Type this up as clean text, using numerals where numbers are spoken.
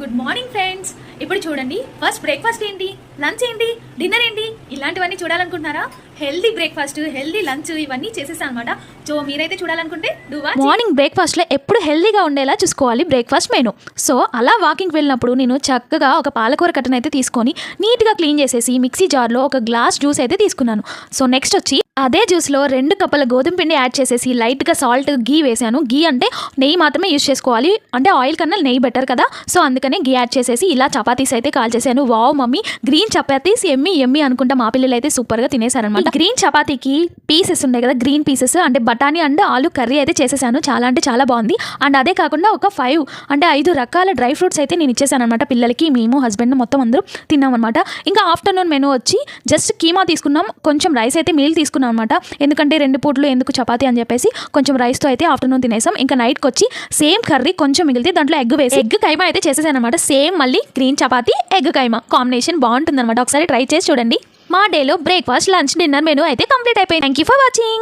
Good morning friends. ఇప్పుడు చూడండి, first breakfast ఏంటి, లంచ్ ఏంటి, డిన్నర్ ఏంటి, ఇలాంటివన్నీ చూడాలనుకుంటున్నారా? హెల్దీ బ్రేక్ఫాస్ట్, హెల్దీ లంచ్ ఇవన్నీ చేసేసాను అనమాట. సో మీరైతే చూడాలనుకుంటే మార్నింగ్ బ్రేక్ఫాస్ట్లో ఎప్పుడు హెల్దీగా ఉండేలా చూసుకోవాలి బ్రేక్ఫాస్ట్ మెనూ. సో అలా వాకింగ్కి వెళ్ళినప్పుడు నేను చక్కగా ఒక పాలకూర కట్టను అయితే తీసుకొని నీట్గా క్లీన్ చేసేసి మిక్సీ జార్లో ఒక గ్లాస్ జ్యూస్ అయితే తీసుకున్నాను. సో నెక్స్ట్ వచ్చి అదే జ్యూస్లో 2 కప్పుల గోధుమ పిండి యాడ్ చేసేసి లైట్గా సాల్ట్, గీ వేసాను. గీ అంటే నెయ్యి మాత్రమే యూజ్ చేసుకోవాలి, అంటే ఆయిల్ కన్నా నెయ్యి బెటర్ కదా. సో అందుకనే గీ యాడ్ చేసేసి ఇలా చపాతీస్ అయితే కాల్ చేశాను. వావ్ మమ్మీ, గ్రీన్ చపాతీస్ ఎమ్మి ఎమ్మి అనుకుంటా మా పిల్లలు అయితే సూపర్గా తినేశారనమాట. గ్రీన్ చపాతీకి పీసెస్ ఉన్నాయి కదా, గ్రీన్ పీసెస్ అంటే బఠానీ అండ్ ఆలు కర్రీ అయితే చేసేసాను. చాలా అంటే చాలా బాగుంది. అండ్ అదే కాకుండా ఒక 5 రకాల డ్రై ఫ్రూట్స్ అయితే నేను ఇచ్చేసాను అనమాట పిల్లలకి. మేము హస్బెండ్ మొత్తం అందరూ తిన్నామన్నమాట. ఇంకా ఆఫ్టర్నూన్ మెనూ వచ్చి జస్ట్ కీమా తీసుకున్నాం, కొంచెం రైస్ అయితే మీల్ తీసుకున్నాం అనమాట. ఎందుకంటే 2 పూటలు ఎందుకు చపాతీ అని చెప్పేసి కొంచెం రైస్తో అయితే ఆఫ్టర్నూన్ తినేసాం. ఇంకా నైట్కి వచ్చి సేమ్ కర్రీ కొంచెం మిగిలితే దాంట్లో ఎగ్ వేసి ఎగ్ కైమా అయితే చేసేసాను అనమాట. సేమ్ మళ్ళీ గ్రీన్ చపాతీ, ఎగ్ కైమా కాంబినేషన్ బాగుంటుంది అనమాట. ఒకసారి ట్రై చేసి చూడండి. మా డేలో బ్రేక్ఫాస్ట్, లంచ్, డిన్నర్ మెనూ అయితే కంప్లీట్ అయిపోయింది. Thank you for watching.